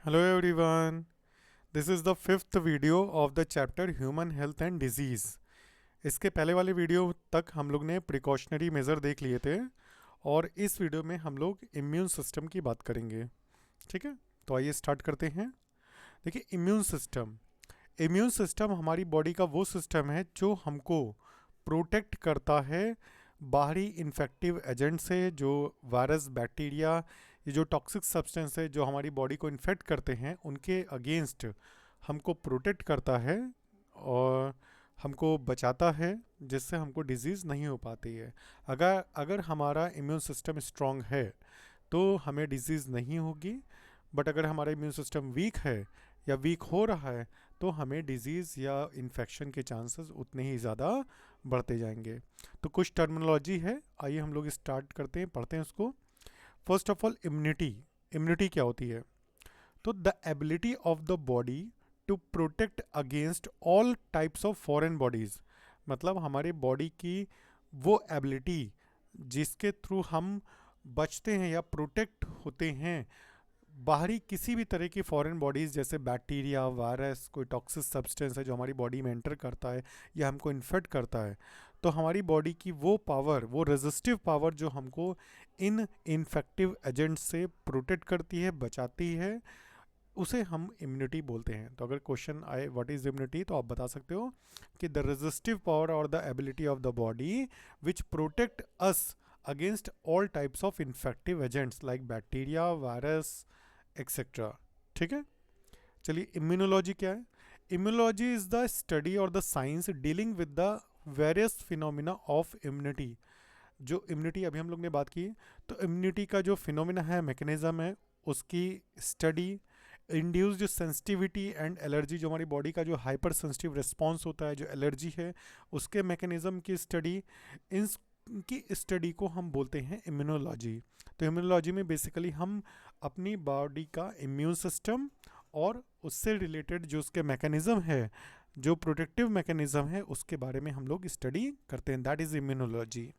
Hello everyone. This is the fifth video of the chapter Human Health and Disease. इसके पहले वाले video तक हम लोग ने प्रिकॉशनरी मेज़र देख लिए थे और इस वीडियो में हम लोग इम्यून सिस्टम की बात करेंगे। ठीक है, तो आइए स्टार्ट करते हैं। देखिए, इम्यून सिस्टम हमारी बॉडी का वो सिस्टम है जो हमको प्रोटेक्ट करता है बाहरी इन्फेक्टिव एजेंट से, जो वायरस, बैक्टीरिया, ये जो टॉक्सिक सब्सटेंस है जो हमारी बॉडी को इन्फेक्ट करते हैं उनके अगेंस्ट हमको प्रोटेक्ट करता है और हमको बचाता है, जिससे हमको डिजीज़ नहीं हो पाती है। अगर अगर हमारा इम्यून सिस्टम स्ट्रांग है तो हमें डिजीज़ नहीं होगी, बट अगर हमारा इम्यून सिस्टम वीक है या वीक हो रहा है तो हमें डिजीज़ या इन्फेक्शन के चांसेस उतने ही ज़्यादा बढ़ते जाएंगे। तो कुछ टर्मिनोलॉजी है, आइए हम लोग स्टार्ट करते हैं, पढ़ते हैं उसको। फर्स्ट ऑफ ऑल, इम्यूनिटी क्या होती है? तो the ability of the body to protect against all types of foreign bodies, मतलब हमारे बॉडी की वो एबिलिटी जिसके थ्रू हम बचते हैं या प्रोटेक्ट होते हैं बाहरी किसी भी तरह की फॉरेन बॉडीज़, जैसे बैक्टीरिया, वायरस, कोई टॉक्सिक सब्सटेंस है जो हमारी बॉडी में एंटर करता है या हमको इन्फेक्ट करता है। तो हमारी बॉडी की वो पावर, वो रेजिस्टिव पावर जो हमको इन इन्फेक्टिव एजेंट्स से प्रोटेक्ट करती है, बचाती है, उसे हम इम्यूनिटी बोलते हैं। तो अगर क्वेश्चन आए व्हाट इज इम्यूनिटी, तो आप बता सकते हो कि द रेजिस्टिव पावर और the ability of the body which protect us against all types of infective agents like bacteria, virus, etcetera. ठीक है, चलिए इम्यूनोलॉजी क्या है? इम्यूनोलॉजी इज द स्टडी और the science dealing with the various phenomena of immunity. जो immunity अभी हम लोग ने बात की, तो इम्यूनिटी का जो फिनोमिना है, मैकेनिज्म है, उसकी study, induced sensitivity and allergy, जो हमारी बॉडी का जो हाइपर सेंसिटिव रिस्पॉन्स होता है, जो एलर्जी है, उसके मैकेनिज्म की स्टडी, इन की स्टडी को हम बोलते हैं इम्यूनोलॉजी। तो इम्यूनोलॉजी में बेसिकली हम अपनी बॉडी का इम्यून सिस्टम और उससे रिलेटेड जो उसके मैकेनिज्म है, जो प्रोटेक्टिव मैकेनिज्म है, उसके बारे में हम लोग स्टडी करते हैं। That is immunology.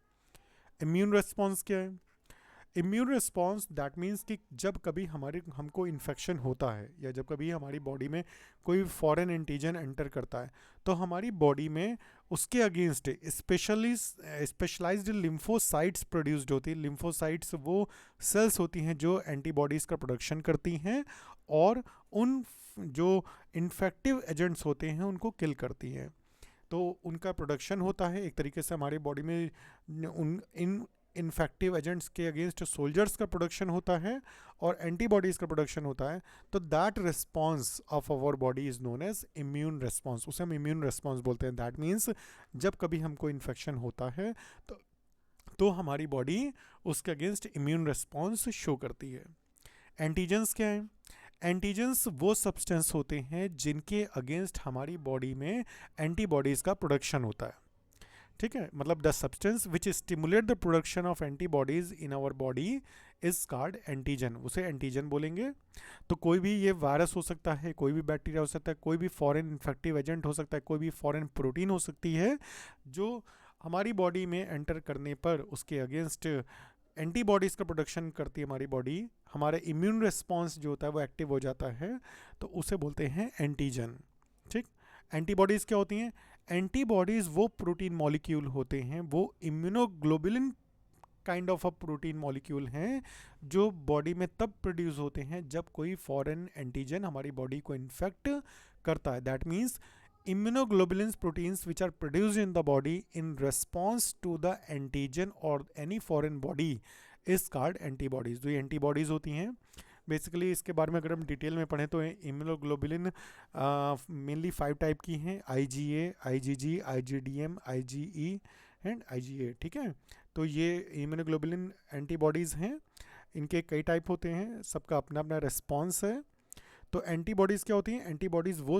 Immune response क्या है? इम्यून रिस्पॉन्स दैट मीन्स कि जब कभी हमारे हमको इन्फेक्शन होता है या जब कभी हमारी बॉडी में कोई फॉरेन एंटीजन एंटर करता है, तो हमारी बॉडी में उसके अगेंस्ट स्पेशलाइज्ड लिम्फोसाइट्स प्रोड्यूस्ड होती है। लिम्फोसाइट्स वो सेल्स होती हैं जो एंटीबॉडीज़ का प्रोडक्शन करती हैं और उन जो इन्फेक्टिव एजेंट्स होते हैं उनको किल करती हैं। तो उनका प्रोडक्शन होता है एक तरीके से हमारी बॉडी में, उन इन इन्फेक्टिव एजेंट्स के अगेंस्ट सोल्जर्स का प्रोडक्शन होता है और एंटीबॉडीज़ का प्रोडक्शन होता है। तो that response of our body is known as immune response, उसे हम इम्यून रिस्पॉन्स बोलते हैं। दैट मीन्स जब कभी हमको इन्फेक्शन होता है तो हमारी बॉडी उसके अगेंस्ट इम्यून रिस्पॉन्स शो करती है। एंटीजेंस क्या है? एंटीजेंस वो सब्सटेंस होते हैं जिनके अगेंस्ट हमारी बॉडी में एंटीबॉडीज़ का प्रोडक्शन होता है। ठीक है, मतलब the substance which stimulate the production of antibodies in our body is called antigen, उसे एंटीजन बोलेंगे। तो कोई भी ये वायरस हो सकता है, कोई भी बैक्टीरिया हो सकता है, कोई भी फॉरेन इन्फेक्टिव एजेंट हो सकता है, कोई भी फॉरेन प्रोटीन हो सकती है जो हमारी बॉडी में एंटर करने पर उसके अगेंस्ट एंटीबॉडीज़ का प्रोडक्शन करती है हमारी बॉडी, हमारा इम्यून रिस्पॉन्स जो होता है वो एक्टिव हो जाता है, तो उसे बोलते हैं एंटीजन। ठीक, एंटीबॉडीज़ क्या होती हैं? एंटीबॉडीज़ वो प्रोटीन मॉलिक्यूल होते हैं, वो immunoglobulin kind of a protein molecule हैं जो बॉडी में तब प्रोड्यूस होते हैं जब कोई फॉरेन एंटीजन हमारी बॉडी को इन्फेक्ट करता है। That means immunoglobulins proteins which are produced in the body in response to the antigen or any foreign body is called antibodies। जो ये एंटीबॉडीज़ होती हैं, बेसिकली इसके बारे में अगर हम डिटेल में पढ़ें तो इम्यूनोग्लोबुलिन मेनली 5 टाइप की हैं: IgA, IgG, IgDM, IgE and IgA। ठीक है, तो ये इम्यूनोग्लोबुलिन एंटीबॉडीज़ हैं, इनके कई टाइप होते हैं, सबका अपना अपना रिस्पॉन्स है। तो एंटीबॉडीज़ क्या होती हैं? एंटीबॉडीज़ वो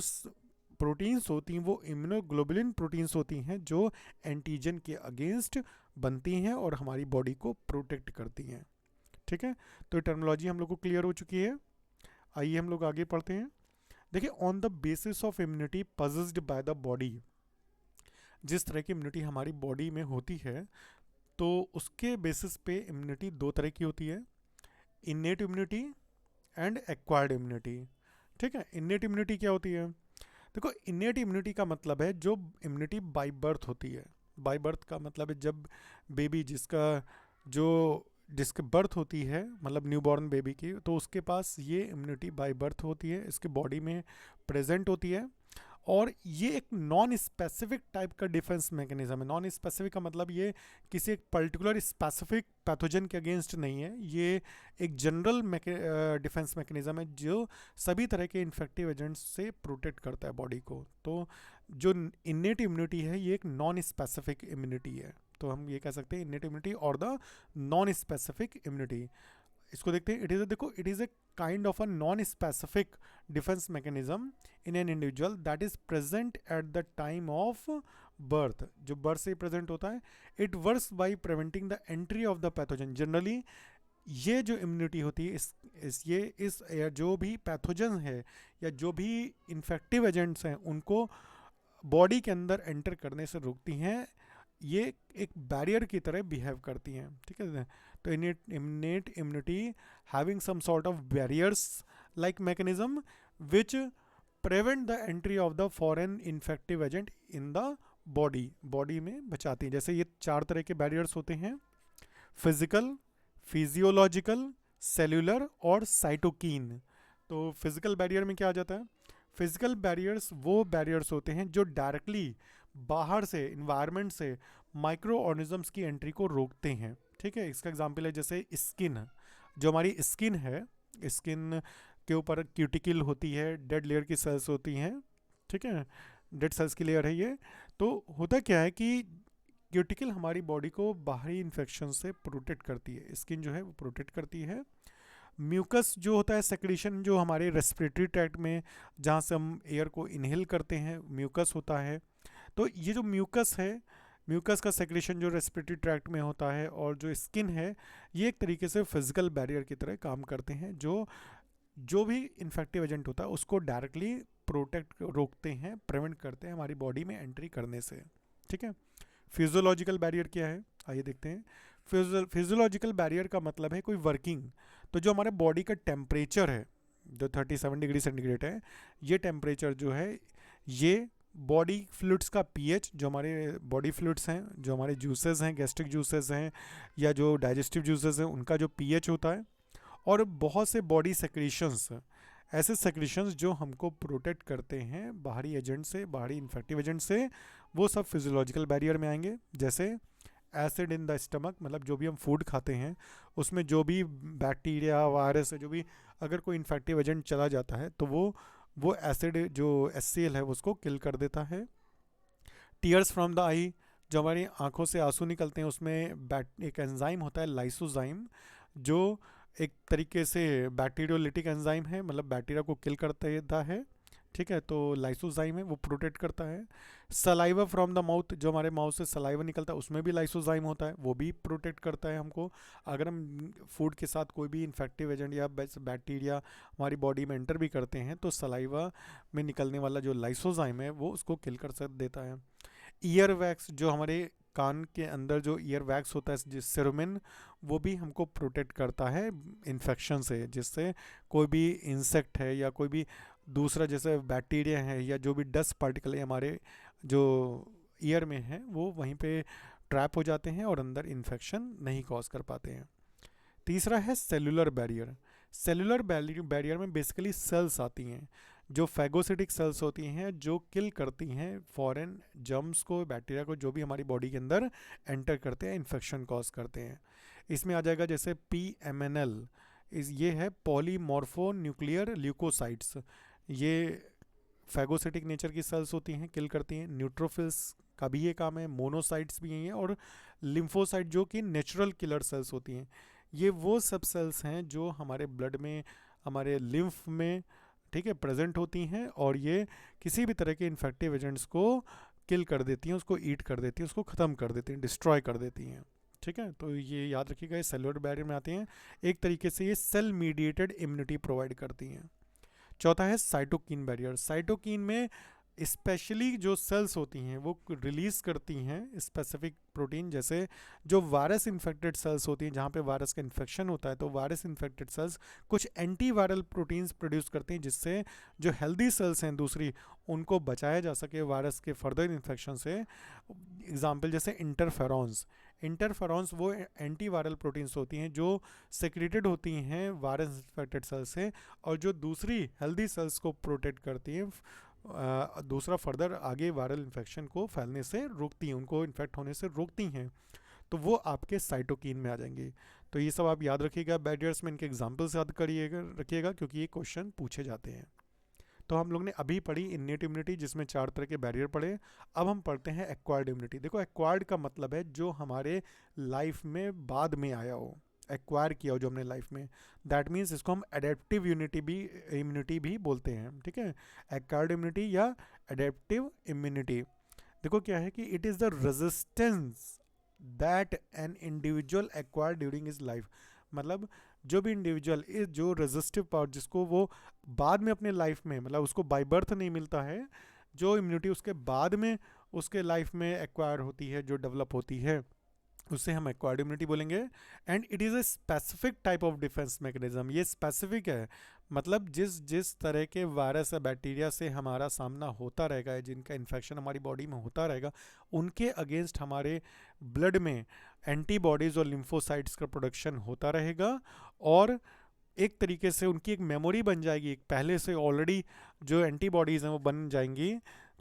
प्रोटीन्स होती हैं, वो इम्यूनोग्लोबुलिन प्रोटीन्स होती हैं जो एंटीजन के अगेंस्ट बनती हैं और हमारी बॉडी को प्रोटेक्ट करती हैं। ठीक है, तो टर्मिनोलॉजी हम लोग को क्लियर हो चुकी है। आइए हम लोग आगे पढ़ते हैं। देखिए, on the basis of immunity possessed by the body, जिस तरह की इम्यूनिटी हमारी बॉडी में होती है तो उसके बेसिस पे इम्यूनिटी दो तरह की होती है: innate immunity and acquired immunity. ठीक है। इन्नेट इम्यूनिटी क्या होती है? देखो, इन्नेट इम्यूनिटी का मतलब है जो इम्यूनिटी बाय बर्थ होती है। बाय बर्थ का मतलब है जब बेबी जो जिसके बर्थ होती है, मतलब न्यूबॉर्न बेबी की, तो उसके पास ये इम्यूनिटी बाय बर्थ होती है, इसके बॉडी में प्रेजेंट होती है। और ये एक नॉन स्पेसिफिक टाइप का डिफेंस मैकेनिज्म है। नॉन स्पेसिफिक का मतलब ये किसी एक पर्टिकुलर स्पेसिफिक पैथोजन के अगेंस्ट नहीं है, ये एक जनरल डिफेंस मैकेनिज्म है जो सभी तरह के इन्फेक्टिव एजेंट्स से प्रोटेक्ट करता है बॉडी को। तो जो इन्नेट इम्यूनिटी है ये एक नॉन स्पेसिफिक इम्यूनिटी है। तो हम ये कह सकते हैं इन्नेट इम्यूनिटी और द नॉन स्पेसिफिक इम्यूनिटी। इसको देखते हैं। It is a kind of a non specific defence mechanism in an individual that is present at the time of birth, जो बर्थ से प्रेजेंट होता है। It works by preventing the entry of the pathogen. Generally ये जो immunity होती है इस जो भी पैथोजन है या जो भी इन्फेक्टिव एजेंट्स हैं उनको बॉडी के अंदर एंटर करने से रोकती हैं। ये एक बैरियर की तरह बिहेव करती हैं, ठीक है। तो innate immunity having some sort of barriers like mechanism which prevent the entry of the foreign infective agent in the body में बचाती हैं। जैसे ये 4 तरह के बैरियर्स होते हैं: फिजिकल, फिजियोलॉजिकल, सेल्यूलर और साइटोकीन। तो फिजिकल बैरियर में क्या आ जाता है? फिजिकल बैरियर्स वो बैरियर्स होते हैं जो डायरेक्टली बाहर से, इन्वायरमेंट से माइक्रो ऑर्गेनिजम्स की एंट्री को रोकते हैं, ठीक है। इसका एग्जांपल है जैसे स्किन। जो हमारी स्किन है, स्किन के ऊपर क्यूटिकल होती है, डेड लेयर की सेल्स होती हैं, ठीक है, डेड सेल्स की लेयर है ये। तो होता क्या है कि क्यूटिकल हमारी बॉडी को बाहरी इन्फेक्शन से प्रोटेक्ट करती है, स्किन जो है वो प्रोटेक्ट करती है। म्यूकस जो होता है, सेक्रेशन जो हमारे रेस्पिरेटरी ट्रैक्ट में जहाँ से हम एयर को इनहेल करते हैं, म्यूकस होता है। तो ये जो म्यूकस है, म्यूकस का सेक्रेशन जो रेस्पिरेटरी ट्रैक्ट में होता है, और जो स्किन है, ये एक तरीके से फिजिकल बैरियर की तरह काम करते हैं जो भी इन्फेक्टिव एजेंट होता है उसको डायरेक्टली रोकते हैं, प्रिवेंट करते हैं हमारी बॉडी में एंट्री करने से, ठीक है। फिजियोलॉजिकल बैरियर क्या है, आइए देखते हैं। फिजियोलॉजिकल बैरियर का मतलब है कोई वर्किंग। तो जो हमारे बॉडी का टेम्परेचर है, जो 37 डिग्री सेंटीग्रेड है, ये टेम्परेचर जो है ये बॉडी फ्लूइड्स का पीएच, जो हमारे बॉडी फ्लूइड्स हैं, जो हमारे जूसेस हैं, गैस्ट्रिक जूसेस हैं या जो डाइजेस्टिव जूसेस हैं, उनका जो पीएच होता है, और बहुत से बॉडी सेक्रेशंस, ऐसे सेक्रेशंस जो हमको प्रोटेक्ट करते हैं बाहरी एजेंट से, बाहरी इन्फेक्टिव एजेंट से, वो सब फिजियोलॉजिकल बैरियर में आएंगे। जैसे एसिड इन द स्टमक, मतलब जो भी हम फूड खाते हैं उसमें जो भी बैक्टीरिया, वायरस है, जो भी अगर कोई इन्फेक्टिव एजेंट चला जाता है तो वो एसिड जो HCl है उसको किल कर देता है। टीयर्स फ्रॉम द आई, जो हमारी आंखों से आंसू निकलते हैं, उसमें एक एंजाइम होता है लाइसोजाइम, जो एक तरीके से बैक्टीरियोलिटिक एंजाइम है, मतलब बैक्टीरिया को किल करता देता है, ठीक है। तो लाइसोजाइम है, वो प्रोटेक्ट करता है। सलाइवा फ्रॉम द माउथ, जो हमारे माउथ से सलाइवा निकलता है उसमें भी लाइसोजाइम होता है, वो भी प्रोटेक्ट करता है हमको। अगर हम फूड के साथ कोई भी इन्फेक्टिव एजेंट या बैक्टीरिया हमारी बॉडी में एंटर भी करते हैं तो सलाइवा में निकलने वाला जो लाइसोजाइम है वो उसको किल कर देता है। ईयर वैक्स, जो हमारे कान के अंदर जो ईयर वैक्स होता है, जिस सेरोमिन, वो भी हमको प्रोटेक्ट करता है इन्फेक्शन से, जिससे कोई भी इंसेक्ट है या कोई भी दूसरा जैसे बैक्टीरिया है या जो भी डस्ट पार्टिकल है हमारे जो ईयर में है, वो वहीं पे ट्रैप हो जाते हैं और अंदर इन्फेक्शन नहीं कॉज कर पाते हैं। तीसरा है सेलुलर बैरियर। सेलुलर बैरियर में बेसिकली सेल्स आती हैं, जो फैगोसिटिक सेल्स होती हैं, जो किल करती हैं फॉरेन जर्म्स को, बैक्टीरिया को, जो भी हमारी बॉडी के अंदर एंटर करते हैं, इन्फेक्शन कॉज करते हैं। इसमें आ जाएगा जैसे PMNL, ये है पॉलीमॉर्फो न्यूक्लियर ल्यूकोसाइट्स। ये फैगोसिटिक नेचर की सेल्स होती हैं, किल करती हैं। न्यूट्रोफिल्स का भी ये काम है, मोनोसाइट्स भी हैं, और लिम्फोसाइट जो कि नेचुरल किलर सेल्स होती हैं। ये वो सब सेल्स हैं जो हमारे ब्लड में, हमारे लिम्फ में, ठीक है, प्रेजेंट होती हैं, और ये किसी भी तरह के इन्फेक्टिव एजेंट्स को किल कर देती हैं, उसको ईट कर देती हैं, उसको ख़त्म कर देती हैं, डिस्ट्रॉय कर देती हैं, ठीक है। तो ये याद रखिएगा, ये सेलुलर बैरियर में आती हैं। एक तरीके से ये सेल मीडिएटेड इम्यूनिटी प्रोवाइड करती हैं। चौथा है साइटोकिन बैरियर। साइटोकिन में स्पेशली जो सेल्स होती हैं वो रिलीज़ करती हैं स्पेसिफिक प्रोटीन, जैसे जो वायरस इन्फेक्टेड सेल्स होती हैं जहाँ पे वायरस का इन्फेक्शन होता है, तो वायरस इन्फेक्टेड सेल्स कुछ एंटी वायरल प्रोटीन्स प्रोड्यूस करती हैं जिससे जो हेल्दी सेल्स हैं दूसरी, उनको बचाया जा सके वायरस के फर्दर इन्फेक्शन से। एग्जाम्पल जैसे इंटरफेरॉन्स वो एंटी वायरल प्रोटीन्स होती हैं जो सेक्रेटेड होती हैं वायरस इन्फेक्टेड सेल्स से, और जो दूसरी हेल्दी सेल्स को प्रोटेक्ट करती हैं, दूसरा फर्दर आगे वायरल इन्फेक्शन को फैलने से रोकती हैं, उनको इन्फेक्ट होने से रोकती हैं। तो वो आपके साइटोकिन में आ जाएंगी। तो ये सब आप याद रखिएगा, बैरियर्स में इनके एग्जाम्पल्स याद करिएगा रखिएगा, क्योंकि ये क्वेश्चन पूछे जाते हैं। तो हम लोग ने अभी पढ़ी इन्नेट इम्यूनिटी जिसमें 4 तरह के बैरियर पढ़े। अब हम पढ़ते हैं एक्वायर्ड इम्यूनिटी। देखो, एक्वायर्ड का मतलब है जो हमारे लाइफ में बाद में आया हो, एक्वायर किया हो जो हमने लाइफ में, दैट मीन्स इसको हम एडेप्टिव इम्यूनिटी भी बोलते हैं। ठीक है, एक्वायर्ड इम्यूनिटी या एडेप्टिव इम्यूनिटी। देखो क्या है कि it is the resistance that an individual acquire during his life. मतलब जो भी इंडिविजुअल इस जो रेजिस्टिव पावर जिसको वो बाद में अपने लाइफ में, मतलब उसको बाय बर्थ नहीं मिलता है, जो इम्यूनिटी उसके बाद में उसके लाइफ में एक्वायर होती है, जो डेवलप होती है, उसे हम एक्वायर्ड इम्यूनिटी बोलेंगे। And it is a specific type of defence mechanism. ये स्पेसिफिक है, मतलब जिस जिस तरह के वायरस या बैक्टीरिया से हमारा सामना होता रहेगा, जिनका इन्फेक्शन हमारी बॉडी में होता रहेगा, उनके अगेंस्ट हमारे ब्लड में एंटीबॉडीज़ और लिम्फोसाइट्स का प्रोडक्शन होता रहेगा, और एक तरीके से उनकी एक मेमोरी बन जाएगी, पहले से ऑलरेडी जो एंटीबॉडीज़ हैं वो बन जाएंगी।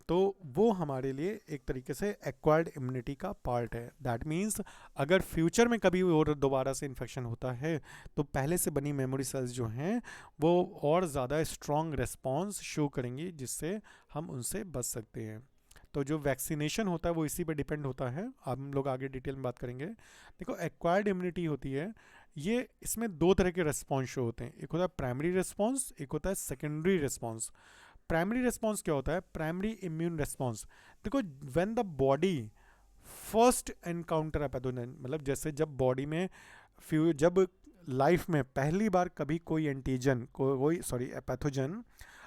तो वो हमारे लिए एक तरीके से एक्वायर्ड इम्यूनिटी का पार्ट है। दैट मीन्स अगर फ्यूचर में कभी और दोबारा से इन्फेक्शन होता है तो पहले से बनी मेमोरी सेल्स जो हैं वो और ज़्यादा स्ट्रॉन्ग रिस्पॉन्स शो करेंगी, जिससे हम उनसे बच सकते हैं। तो जो वैक्सीनेशन होता है वो इसी पे डिपेंड होता है, हम लोग आगे डिटेल में बात करेंगे। देखो, एक्वायर्ड इम्यूनिटी होती है, ये इसमें 2 तरह के रिस्पॉन्स शो होते हैं, एक होता है प्राइमरी रिस्पॉन्स, एक होता है सेकेंडरी रिस्पॉन्स। प्राइमरी रिस्पॉन्स क्या होता है? Primary immune response. देखो, when the body first encounter a pathogen, मतलब जैसे जब बॉडी में जब लाइफ में पहली बार कभी कोई एंटीजन कोई पैथोजन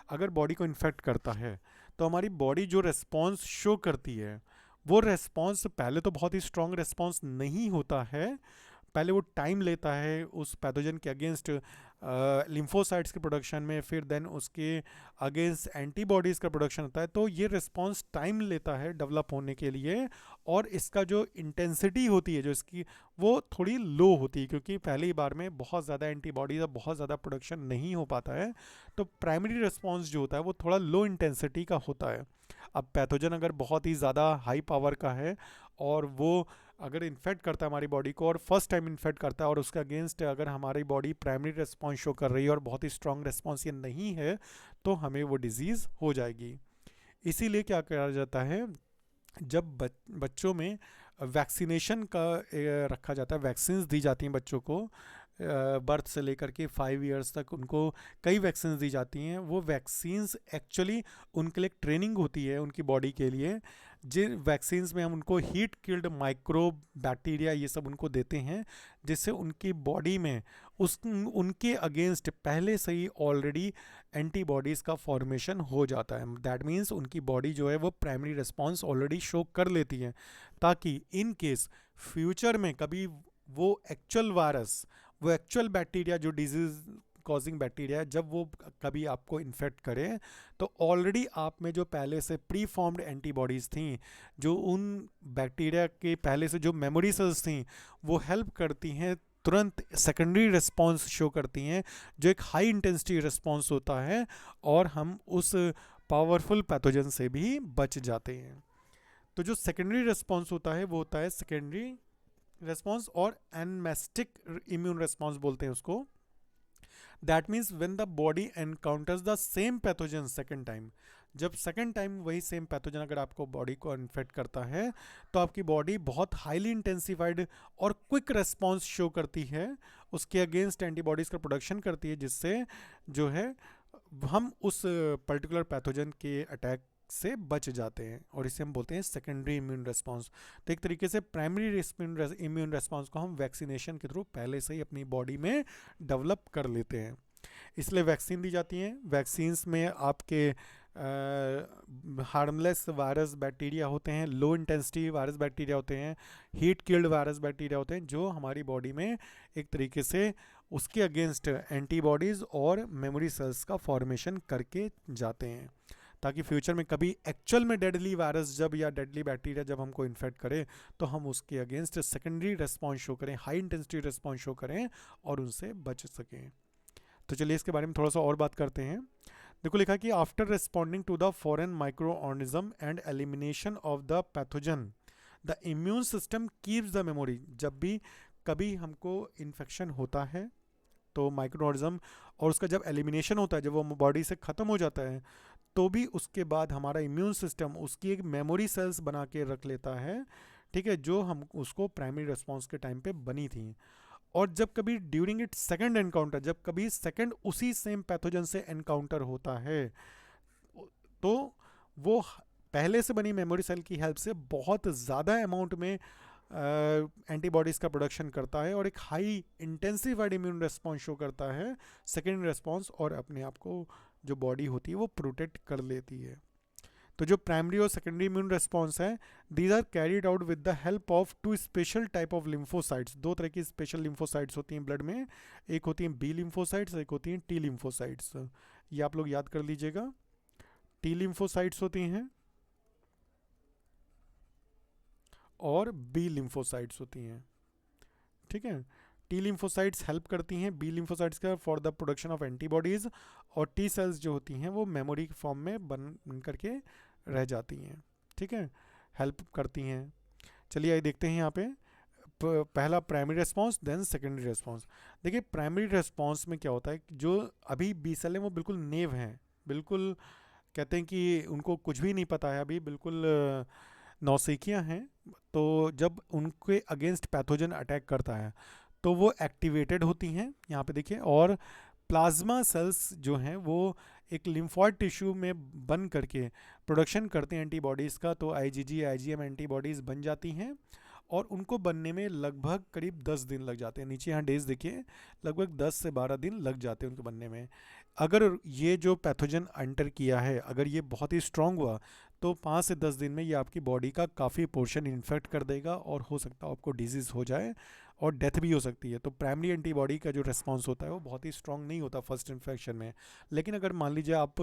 अगर बॉडी को इन्फेक्ट करता है, तो हमारी बॉडी जो रिस्पॉन्स शो करती है वो रिस्पॉन्स पहले तो बहुत ही स्ट्रॉन्ग रिस्पॉन्स नहीं होता है, पहले वो टाइम लेता है उस पैथोजन के अगेंस्ट लिम्फोसाइट्स के प्रोडक्शन में, फिर देन उसके अगेंस्ट एंटीबॉडीज़ का प्रोडक्शन होता है। तो ये रिस्पॉन्स टाइम लेता है डेवलप होने के लिए, और इसका जो इंटेंसिटी होती है जो इसकी, वो थोड़ी लो होती है, क्योंकि पहली बार में बहुत ज़्यादा एंटीबॉडीज़ और बहुत ज़्यादा प्रोडक्शन नहीं हो पाता है। तो प्राइमरी रिस्पॉन्स जो होता है वो थोड़ा लो इंटेंसिटी का होता है। अब पैथोजन अगर बहुत ही ज़्यादा हाई पावर का है और वो अगर इन्फेक्ट करता है हमारी बॉडी को, और फर्स्ट टाइम इन्फेक्ट करता है, और उसके अगेंस्ट अगर हमारी बॉडी प्राइमरी रिस्पॉन्स शो कर रही है और बहुत ही स्ट्रॉन्ग रिस्पॉन्स ये नहीं है, तो हमें वो डिजीज़ हो जाएगी। इसीलिए क्या करा जाता है, जब बच्चों में वैक्सीनेशन का रखा जाता है, वैक्सीन्स दी जाती हैं बच्चों को, बर्थ से लेकर के 5 इयर्स तक उनको कई वैक्सीन्स दी जाती हैं। वो वैक्सीन्स एक्चुअली उनके लिए ट्रेनिंग होती है उनकी बॉडी के लिए, जिन वैक्सीन्स में हम उनको हीट किल्ड माइक्रोब बैक्टीरिया ये सब उनको देते हैं, जिससे उनकी बॉडी में उनके अगेंस्ट पहले से ही ऑलरेडी एंटीबॉडीज़ का फॉर्मेशन हो जाता है। दैट मीन्स उनकी बॉडी जो है वो प्राइमरी रिस्पॉन्स ऑलरेडी शो कर लेती है, ताकि इन केस फ्यूचर में कभी वो एक्चुअल बैक्टीरिया जो डिजीज़ कॉजिंग बैक्टीरिया, जब वो कभी आपको इन्फेक्ट करे, तो ऑलरेडी आप में जो पहले से प्री फॉर्म्ड एंटीबॉडीज़ थी, जो उन बैक्टीरिया के पहले से जो मेमोरी सेल्स थी, वो हेल्प करती हैं, तुरंत सेकेंडरी रिस्पॉन्स शो करती हैं, जो एक हाई इंटेंसिटी रिस्पॉन्स होता है, और हम उस पावरफुल पैथोजन से भी बच जाते हैं। तो जो सेकेंडरी रिस्पॉन्स होता है वो होता है सेकेंडरी रिस्पॉन्स, और एनमेस्टिक इम्यून रिस्पॉन्स बोलते हैं उसको। That means when the body encounters the same pathogen second time, जब सेकेंड टाइम वही सेम पैथोजन अगर आपको बॉडी को इन्फेक्ट करता है, तो आपकी बॉडी बहुत हाईली इंटेंसिफाइड और क्विक रिस्पॉन्स शो करती है, उसके अगेंस्ट एंटीबॉडीज़ का प्रोडक्शन करती है, जिससे जो है हम उस पर्टिकुलर पैथोजन के अटैक से बच जाते हैं, और इसे हम बोलते हैं सेकेंडरी इम्यून रिस्पॉन्स। तो एक तरीके से प्राइमरी इम्यून रिस्पॉन्स को हम वैक्सीनेशन के थ्रू पहले से ही अपनी बॉडी में डेवलप कर लेते हैं, इसलिए वैक्सीन दी जाती हैं। वैक्सीन्स में आपके हार्मलेस वायरस बैक्टीरिया होते हैं, लो इंटेंसिटी वायरस बैक्टीरिया होते हैं, हीट किल्ड वायरस बैक्टीरिया होते हैं, जो हमारी बॉडी में एक तरीके से उसके अगेंस्ट एंटीबॉडीज़ और मेमोरी सेल्स का फॉर्मेशन करके जाते हैं, ताकि फ्यूचर में कभी एक्चुअल में डेडली वायरस जब या डेडली बैक्टीरिया जब हमको इन्फेक्ट करे तो हम उसके अगेंस्ट सेकेंडरी रेस्पॉन्स शो करें, हाई इंटेंसिटी रेस्पॉन्स शो करें और उनसे बच सकें। तो चलिए इसके बारे में थोड़ा सा और बात करते हैं। देखो लिखा कि after responding to the foreign micro organism and elimination of the pathogen the immune system keeps the memory. जब भी कभी हमको इन्फेक्शन होता है तो माइक्रो ऑर्गेनिज्म और उसका जब एलिमिनेशन होता है, जब वो बॉडी से ख़त्म हो जाता है, तो भी उसके बाद हमारा इम्यून सिस्टम उसकी एक मेमोरी सेल्स बना के रख लेता है, ठीक है, जो हम उसको प्राइमरी रिस्पॉन्स के टाइम पे बनी थी। और जब कभी ड्यूरिंग इट सेकंड एनकाउंटर, जब कभी सेकंड उसी सेम पैथोजन से एनकाउंटर होता है, तो वो पहले से बनी मेमोरी सेल की हेल्प से बहुत ज़्यादा अमाउंट में एंटीबॉडीज़ का प्रोडक्शन करता है और एक high intensified immune response show करता है, सेकेंड रिस्पॉन्स, और अपने आप को जो बॉडी होती है वो प्रोटेक्ट कर लेती है। तो जो प्राइमरी और सेकेंडरी इम्यून रिस्पॉन्स है, these are carried out with the help of two special type of lymphocytes. दो तरह की स्पेशल लिम्फोसाइट्स होती हैं ब्लड में, एक होती हैं बी लिम्फोसाइट्स, एक होती हैं टी लिम्फोसाइट्स। ये आप लोग याद कर लीजिएगा, टी लिम्फोसाइट्स होती हैं और बी लिम्फोसाइट्स होती हैं, ठीक है। टी लिम्फोसाइट्स हेल्प करती हैं बी लिम्फोसाइट्स का for the production of antibodies, और टी सेल्स जो होती हैं वो मेमोरी फॉर्म में बन करके रह जाती हैं, ठीक है, हेल्प करती हैं। चलिए आइए देखते हैं यहाँ पे पहला primary response, then secondary response. देखिए प्राइमरी रेस्पॉन्स में क्या होता है, जो अभी बी सेल हैं वो बिल्कुल नेव हैं, बिल्कुल कहते हैं कि उनको कुछ भी नहीं पता है, अभी बिल्कुल नौसिखियाँ हैं। तो जब उनके अगेंस्ट पैथोजन अटैक करता है तो वो एक्टिवेटेड होती हैं, यहाँ पे देखिए, और प्लाज्मा सेल्स जो हैं वो एक लिम्फॉइड टिश्यू में बन करके प्रोडक्शन करते हैं एंटीबॉडीज़ का। तो आईजीजी आईजीएम एंटीबॉडीज़ बन जाती हैं और उनको बनने में लगभग करीब 10 दिन लग जाते हैं। नीचे यहाँ डेज देखिए, लगभग 10 से 12 दिन लग जाते हैं उनको बनने में। अगर ये जो पैथोजन एंटर किया है, अगर ये बहुत ही स्ट्रॉन्ग हुआ तो 5 से 10 दिन में ये आपकी बॉडी का काफ़ी पोर्शन इन्फेक्ट कर देगा और हो सकता है आपको डिजीज़ हो जाए और डेथ भी हो सकती है। तो प्राइमरी एंटीबॉडी का जो रिस्पॉन्स होता है वो बहुत ही स्ट्रॉन्ग नहीं होता फर्स्ट इन्फेक्शन में। लेकिन अगर मान लीजिए आप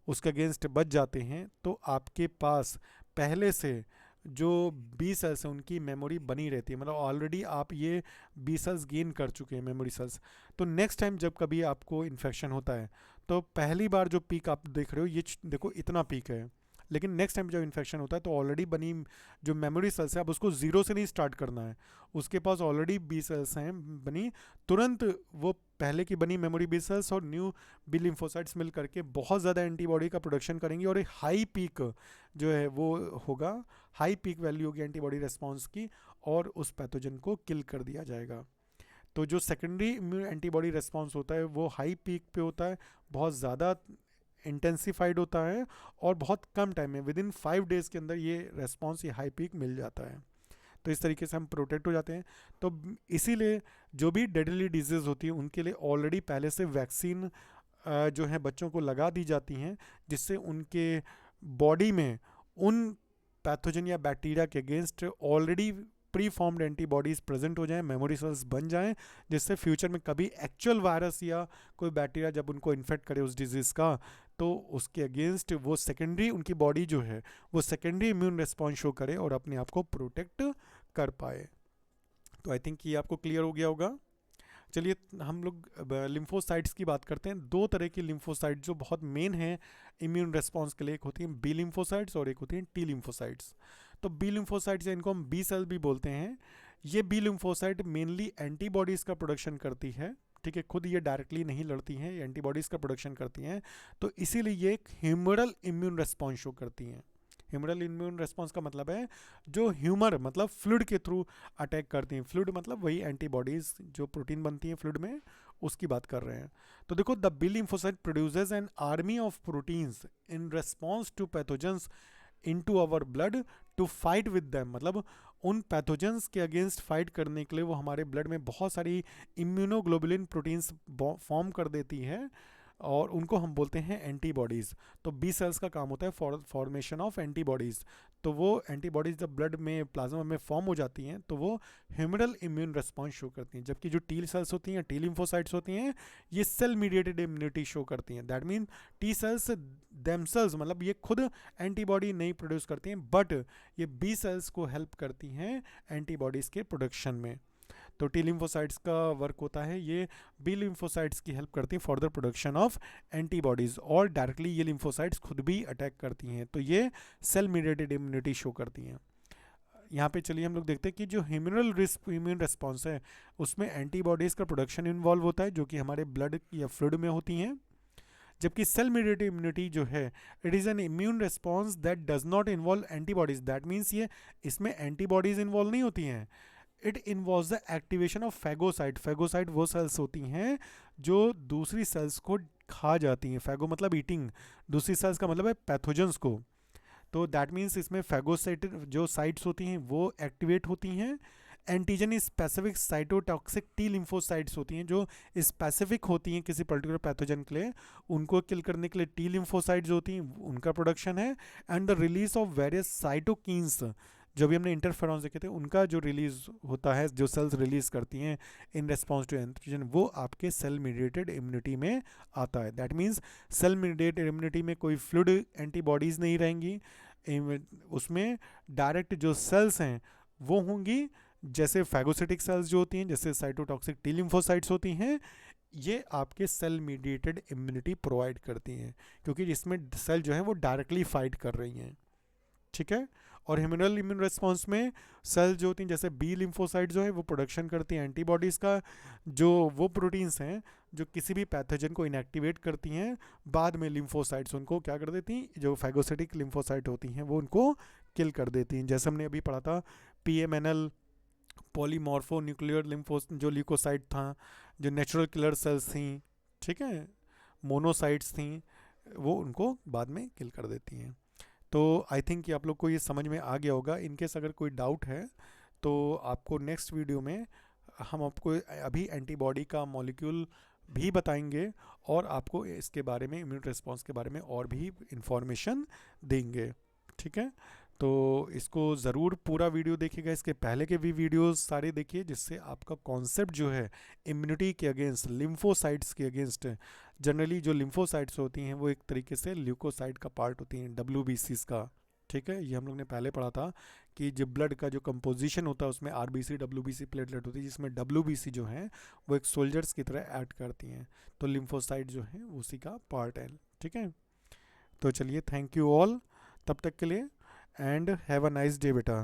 उसके अगेंस्ट बच जाते हैं तो आपके पास पहले से जो बी सेल्स हैं उनकी मेमोरी बनी रहती है, मतलब ऑलरेडी आप ये बी सेल्स गेन कर चुके हैं, मेमोरी सेल्स। तो नेक्स्ट टाइम जब कभी आपको इन्फेक्शन होता है तो पहली बार जो पीक आप देख रहे हो, ये देखो इतना पीक है, लेकिन नेक्स्ट टाइम जब इन्फेक्शन होता है तो ऑलरेडी बनी जो मेमोरी सेल्स है, अब उसको ज़ीरो से नहीं स्टार्ट करना है, उसके पास ऑलरेडी बी सेल्स हैं बनी, तुरंत वो पहले की बनी मेमोरी बी सेल्स और न्यू बी लिम्फोसाइट्स मिल करके बहुत ज़्यादा एंटीबॉडी का प्रोडक्शन करेंगी और एक हाई पीक जो है वो होगा, हाई पीक वैल्यू होगी एंटीबॉडी रेस्पॉन्स की, और उस पैथोजन को किल कर दिया जाएगा। तो जो सेकेंडरी इम्यून एंटीबॉडी रेस्पॉन्स होता है वो हाई पीक पे होता है, बहुत ज़्यादा इंटेंसिफाइड होता है और बहुत कम टाइम में, विद इन 5 डेज़ के अंदर ये रेस्पॉन्स, ये हाई पीक मिल जाता है। तो इस तरीके से हम प्रोटेक्ट हो जाते हैं। तो इसीलिए जो भी डेडली डिजीज़ होती है उनके लिए ऑलरेडी पहले से वैक्सीन जो है बच्चों को लगा दी जाती हैं, जिससे उनके बॉडी में उन पैथोजन या बैक्टीरिया के against already pre formed antibodies present हो जाएं, मेमोरी सेल्स बन जाएं, जिससे फ्यूचर में कभी एक्चुअल वायरस या कोई बैक्टीरिया जब उनको इन्फेक्ट करे उस डिजीज़ का, तो उसके अगेंस्ट वो सेकेंडरी, उनकी बॉडी जो है वो सेकेंडरी इम्यून रिस्पॉन्स शो करे और अपने आप को प्रोटेक्ट कर पाए। तो आई थिंक ये आपको क्लियर हो गया होगा। चलिए हम लोग लिम्फोसाइट्स की बात करते हैं। दो तरह की लिम्फोसाइट जो बहुत मेन है इम्यून रिस्पॉन्स के लिए, एक होती हैं बी लिम्फोसाइट्स और एक होती हैं टी लिम्फोसाइट्स। तो बी लिम्फोसाइट्स, इनको हम बी सेल भी बोलते हैं। ये बी लिम्फोसाइट मेनली एंटीबॉडीज़ का प्रोडक्शन करती है, ठीक है, खुद ये डायरेक्टली नहीं लड़ती हैं, एंटीबॉडीज़ का प्रोडक्शन करती हैं। तो इसीलिए ये एक ह्यूमरल इम्यून रिस्पॉन्स शो करती हैं। ह्यूमरल इम्यून रिस्पॉन्स का मतलब है जो ह्यूमर मतलब फ्लूइड के थ्रू अटैक करती हैं। फ्लूइड मतलब वही एंटीबॉडीज़ जो प्रोटीन बनती हैं फ्लूइड में, उसकी बात कर रहे हैं। तो देखो, the B lymphocyte produces an army of proteins in response to pathogens into our blood to fight with them, मतलब उन पैथोजेंस के अगेंस्ट फाइट करने के लिए वो हमारे ब्लड में बहुत सारी इम्यूनोग्लोबुलिन प्रोटीन्स फॉर्म कर देती है, और उनको हम बोलते हैं एंटीबॉडीज़। तो बी सेल्स का काम होता है फॉर्मेशन ऑफ एंटीबॉडीज़। तो वो एंटीबॉडीज़ जब ब्लड में प्लाज्मा में फॉर्म हो जाती हैं तो वो ह्यूमरल इम्यून रिस्पॉन्स शो करती हैं। जबकि जो टी सेल्स होती हैं, टी लिम्फोसाइट्स होती हैं, ये सेल मीडिएटेड इम्यूनिटी शो करती हैं। That mean T cells themselves, मतलब ये खुद एंटीबॉडी नहीं प्रोड्यूस करती हैं, बट ये बी सेल्स को हेल्प करती हैं एंटीबॉडीज़ के प्रोडक्शन में। तो टी लिम्फोसाइट्स का वर्क होता है, ये बी लिम्फोसाइट्स की हेल्प करती हैं for the production of antibodies, और डायरेक्टली ये लिम्फोसाइट्स खुद भी अटैक करती हैं। तो ये सेल मीडिएटेड इम्यूनिटी शो करती हैं। यहाँ पे चलिए हम लोग देखते हैं कि जो ह्यूमरल इम्यून रिस्पॉन्स है उसमें एंटीबॉडीज़ का प्रोडक्शन इन्वॉल्व होता है, जो कि हमारे ब्लड या फ्लूइड में होती हैं। जबकि सेल मीडिएटेड इम्यूनिटी जो है, it is an immune response that does not involve antibodies. That means ये इसमें एंटीबॉडीज इन्वॉल्व नहीं होती हैं। It involve the activation of phagocyte. Phagocyte वो सेल्स होती हैं जो दूसरी सेल्स को खा जाती हैं। फैगो मतलब ईटिंग, दूसरी सेल्स का मतलब है पैथोजेंस को। तो दैट मीन्स इसमें फैगोसाइट जो साइट्स होती हैं वो एक्टिवेट होती हैं। Antigen specific cytotoxic T lymphocytes होती हैं जो स्पेसिफिक होती हैं किसी पर्टिकुलर पैथोजन के लिए, उनको किल करने के लिए टी लिम्फोसाइट्स होती हैं, उनका प्रोडक्शन है। And the release of various cytokines, जो भी हमने इंटरफेरॉन्स देखे थे, उनका जो रिलीज होता है, जो सेल्स रिलीज करती हैं इन रिस्पॉन्स टू एंटीजन, वो आपके सेल मीडिएटेड इम्यूनिटी में आता है। That means cell mediated immunity में कोई फ्लूइड एंटीबॉडीज़ नहीं रहेंगी, उसमें डायरेक्ट जो सेल्स हैं वो होंगी, जैसे फैगोसिटिक सेल्स जो होती हैं, जैसे साइटोटॉक्सिक टी लिम्फोसाइट्स होती हैं। ये आपके सेल मीडिएटेड इम्यूनिटी प्रोवाइड करती हैं, क्योंकि इसमें सेल जो है वो डायरेक्टली फाइट कर रही हैं। ठीक है। और ह्यूमरल इम्यून रिस्पॉन्स में सेल जो होती हैं, जैसे बी लिम्फोसाइट जो है वो प्रोडक्शन करती हैं एंटीबॉडीज़ का, जो वो प्रोटीन्स हैं जो किसी भी पैथोजन को इनएक्टिवेट करती हैं। बाद में लिम्फोसाइट्स उनको क्या कर देती हैं, जो फैगोसिटिक लिम्फोसाइट होती हैं वो उनको किल कर देती हैं। जैसे हमने अभी पढ़ा था PMNL, पॉलीमॉर्फो न्यूक्लियर लिम्फोस, जो ल्यूकोसाइट था, जो नेचुरल किलर सेल्स थी, ठीक है, मोनोसाइट्स थी, वो उनको बाद में किल कर देती हैं। तो आई थिंक कि आप लोग को ये समझ में आ गया होगा। इनकेस अगर कोई डाउट है तो आपको नेक्स्ट वीडियो में हम आपको अभी एंटीबॉडी का मॉलिक्यूल भी बताएंगे, और आपको इसके बारे में, इम्यून रिस्पॉन्स के बारे में और भी इंफॉर्मेशन देंगे। ठीक है। तो इसको ज़रूर पूरा वीडियो देखिएगा, इसके पहले के भी वीडियोस सारे देखिए, जिससे आपका कॉन्सेप्ट जो है इम्यूनिटी के अगेंस्ट, लिम्फोसाइट्स के अगेंस्ट, जनरली जो लिम्फोसाइट्स होती हैं वो एक तरीके से ल्यूकोसाइट का पार्ट होती हैं, WBCs का। ठीक है। ये हम लोग ने पहले पढ़ा था कि जो ब्लड का जो कंपोजिशन होता है उसमें RBC WBC प्लेटलेट होती है, जिसमें WBC जो है वो एक सोल्जर्स की तरह ऐड करती हैं। तो लिम्फोसाइट जो है उसी का पार्ट है। ठीक है। तो चलिए, थैंक यू ऑल तब तक के लिए, and have a nice day बेटा।